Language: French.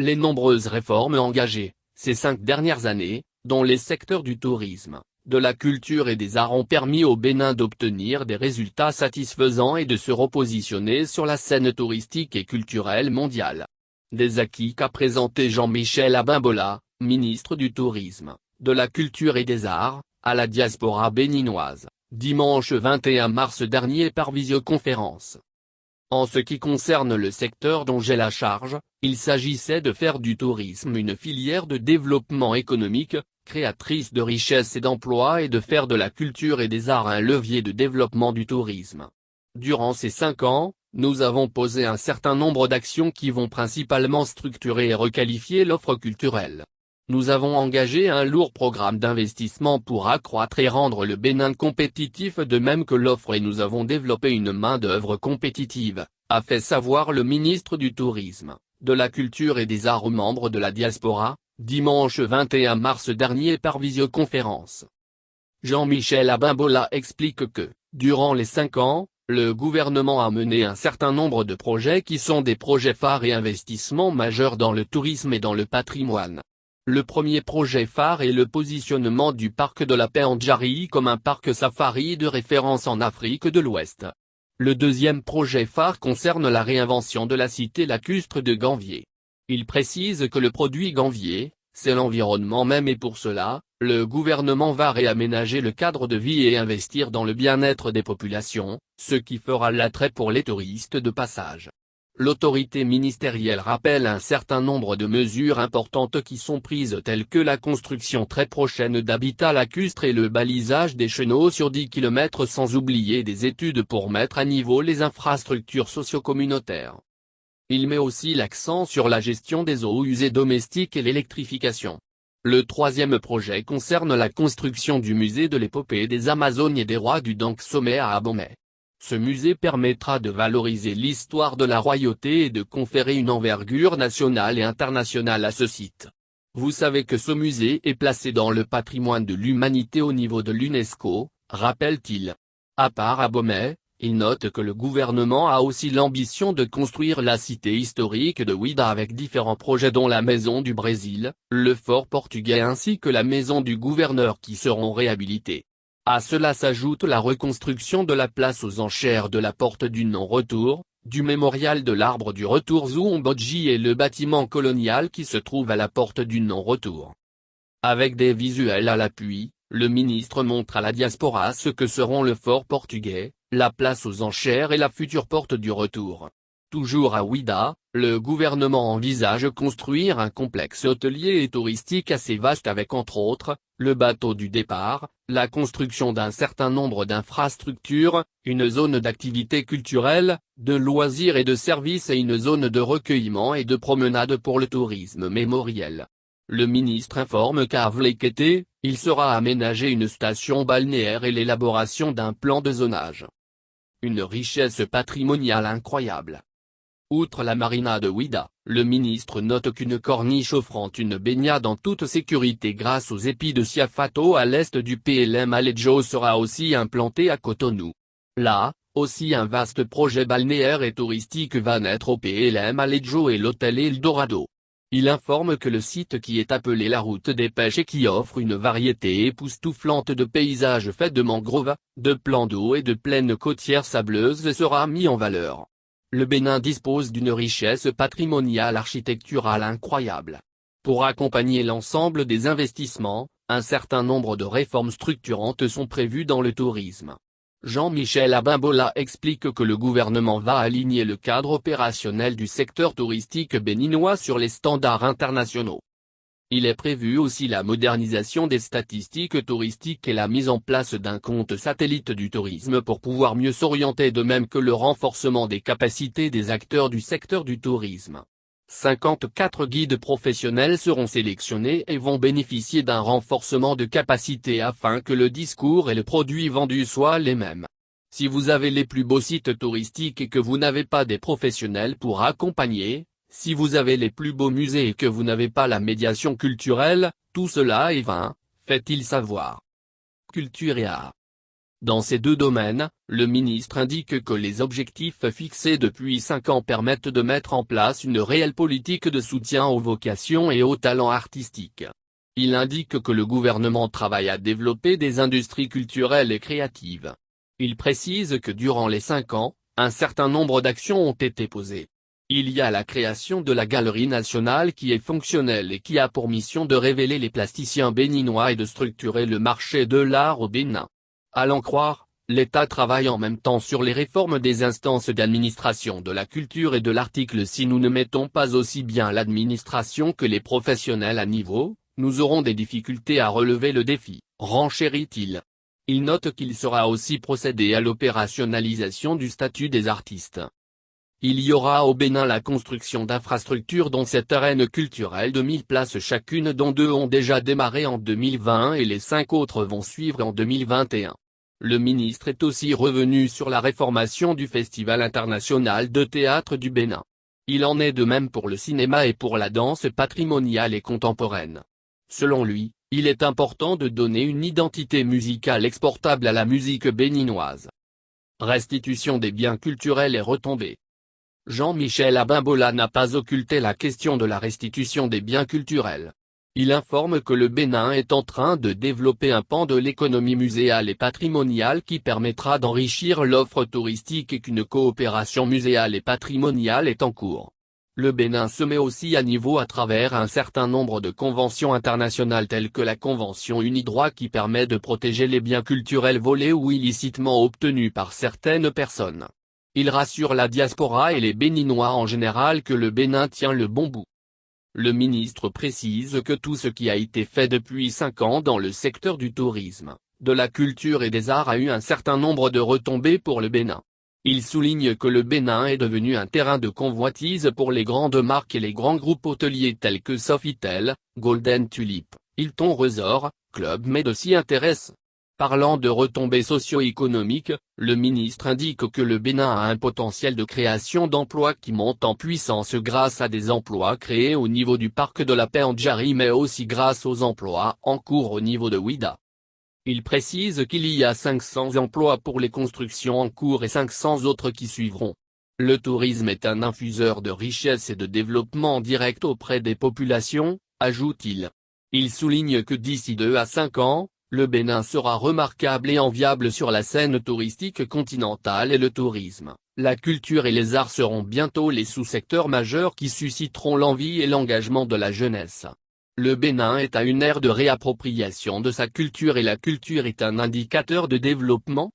Les nombreuses réformes engagées, ces 5 dernières années, dans les secteurs du tourisme, de la culture et des arts ont permis au Bénin d'obtenir des résultats satisfaisants et de se repositionner sur la scène touristique et culturelle mondiale. Des acquis qu'a présenté Jean-Michel Abimbola, ministre du Tourisme, de la Culture et des Arts, à la diaspora béninoise, dimanche 21 mars dernier par visioconférence. En ce qui concerne le secteur dont j'ai la charge, il s'agissait de faire du tourisme une filière de développement économique, créatrice de richesses et d'emplois et de faire de la culture et des arts un levier de développement du tourisme. Durant ces 5 ans, nous avons posé un certain nombre d'actions qui vont principalement structurer et requalifier l'offre culturelle. Nous avons engagé un lourd programme d'investissement pour accroître et rendre le Bénin compétitif de même que l'offre et nous avons développé une main-d'œuvre compétitive, a fait savoir le ministre du Tourisme, de la Culture et des Arts aux membres de la diaspora, dimanche 21 mars dernier par visioconférence. Jean-Michel Abimbola explique que, durant les 5 ans, le gouvernement a mené un certain nombre de projets qui sont des projets phares et investissements majeurs dans le tourisme et dans le patrimoine. Le premier projet phare est le positionnement du parc de la Paix en Djari comme un parc safari de référence en Afrique de l'Ouest. Le deuxième projet phare concerne la réinvention de la cité lacustre de Ganvié. Il précise que le produit Ganvié, c'est l'environnement même et pour cela, le gouvernement va réaménager le cadre de vie et investir dans le bien-être des populations, ce qui fera l'attrait pour les touristes de passage. L'autorité ministérielle rappelle un certain nombre de mesures importantes qui sont prises telles que la construction très prochaine d'habitats lacustres et le balisage des chenaux sur 10 km sans oublier des études pour mettre à niveau les infrastructures socio-communautaires. Il met aussi l'accent sur la gestion des eaux usées domestiques et l'électrification. Le troisième projet concerne la construction du musée de l'épopée des Amazones et des rois du Dank Sommet à Abomey. Ce musée permettra de valoriser l'histoire de la royauté et de conférer une envergure nationale et internationale à ce site. Vous savez que ce musée est placé dans le patrimoine de l'humanité au niveau de l'UNESCO, rappelle-t-il. À part Abomey, il note que le gouvernement a aussi l'ambition de construire la cité historique de Ouida avec différents projets dont la Maison du Brésil, le fort portugais ainsi que la maison du gouverneur qui seront réhabilités. À cela s'ajoute la reconstruction de la place aux enchères de la porte du non-retour, du mémorial de l'arbre du retour Zoumbodji et le bâtiment colonial qui se trouve à la porte du non-retour. Avec des visuels à l'appui, le ministre montre à la diaspora ce que seront le fort portugais, la place aux enchères et la future porte du retour. Toujours à Ouida, le gouvernement envisage construire un complexe hôtelier et touristique assez vaste avec entre autres, le bateau du départ, la construction d'un certain nombre d'infrastructures, une zone d'activité culturelle, de loisirs et de services et une zone de recueillement et de promenade pour le tourisme mémoriel. Le ministre informe qu'à Vlekete, il sera aménagé une station balnéaire et l'élaboration d'un plan de zonage. Une richesse patrimoniale incroyable. Outre la marina de Ouida, le ministre note qu'une corniche offrant une baignade en toute sécurité grâce aux épis de Siafato à l'est du PLM Alejo sera aussi implantée à Cotonou. Là, aussi un vaste projet balnéaire et touristique va naître au PLM Alejo et l'hôtel Eldorado. Il informe que le site qui est appelé la route des pêches et qui offre une variété époustouflante de paysages faits de mangroves, de plans d'eau et de plaines côtières sableuses sera mis en valeur. Le Bénin dispose d'une richesse patrimoniale architecturale incroyable. Pour accompagner l'ensemble des investissements, un certain nombre de réformes structurantes sont prévues dans le tourisme. Jean-Michel Abimbola explique que le gouvernement va aligner le cadre opérationnel du secteur touristique béninois sur les standards internationaux. Il est prévu aussi la modernisation des statistiques touristiques et la mise en place d'un compte satellite du tourisme pour pouvoir mieux s'orienter de même que le renforcement des capacités des acteurs du secteur du tourisme. 54 guides professionnels seront sélectionnés et vont bénéficier d'un renforcement de capacité afin que le discours et le produit vendu soient les mêmes. Si vous avez les plus beaux sites touristiques et que vous n'avez pas des professionnels pour accompagner, si vous avez les plus beaux musées et que vous n'avez pas la médiation culturelle, tout cela est vain, fait-il savoir. Culture et art. Dans ces deux domaines, le ministre indique que les objectifs fixés depuis 5 ans permettent de mettre en place une réelle politique de soutien aux vocations et aux talents artistiques. Il indique que le gouvernement travaille à développer des industries culturelles et créatives. Il précise que durant les 5 ans, un certain nombre d'actions ont été posées. Il y a la création de la Galerie nationale qui est fonctionnelle et qui a pour mission de révéler les plasticiens béninois et de structurer le marché de l'art au Bénin. À l'en croire, l'État travaille en même temps sur les réformes des instances d'administration de la culture et de l'article. Si nous ne mettons pas aussi bien l'administration que les professionnels à niveau, nous aurons des difficultés à relever le défi, renchérit-il. Il note qu'il sera aussi procédé à l'opérationnalisation du statut des artistes. Il y aura au Bénin la construction d'infrastructures dont 7 arènes culturelles de 1000 places chacune, dont 2 ont déjà démarré en 2020 et les 5 autres vont suivre en 2021. Le ministre est aussi revenu sur la réformation du Festival international de théâtre du Bénin. Il en est de même pour le cinéma et pour la danse patrimoniale et contemporaine. Selon lui, il est important de donner une identité musicale exportable à la musique béninoise. Restitution des biens culturels et retombées. Jean-Michel Abimbola n'a pas occulté la question de la restitution des biens culturels. Il informe que le Bénin est en train de développer un pan de l'économie muséale et patrimoniale qui permettra d'enrichir l'offre touristique et qu'une coopération muséale et patrimoniale est en cours. Le Bénin se met aussi à niveau à travers un certain nombre de conventions internationales telles que la Convention Unidroit qui permet de protéger les biens culturels volés ou illicitement obtenus par certaines personnes. Il rassure la diaspora et les Béninois en général que le Bénin tient le bon bout. Le ministre précise que tout ce qui a été fait depuis 5 ans dans le secteur du tourisme, de la culture et des arts a eu un certain nombre de retombées pour le Bénin. Il souligne que le Bénin est devenu un terrain de convoitise pour les grandes marques et les grands groupes hôteliers tels que Sofitel, Golden Tulip, Hilton Resort, Club Med s'y intéresse. Parlant de retombées socio-économiques, le ministre indique que le Bénin a un potentiel de création d'emplois qui monte en puissance grâce à des emplois créés au niveau du parc de la paix en Djari mais aussi grâce aux emplois en cours au niveau de Ouida. Il précise qu'il y a 500 emplois pour les constructions en cours et 500 autres qui suivront. Le tourisme est un infuseur de richesse et de développement direct auprès des populations, ajoute-t-il. Il souligne que d'ici 2 à 5 ans, le Bénin sera remarquable et enviable sur la scène touristique continentale et le tourisme, la culture et les arts seront bientôt les sous-secteurs majeurs qui susciteront l'envie et l'engagement de la jeunesse. Le Bénin est à une ère de réappropriation de sa culture et la culture est un indicateur de développement,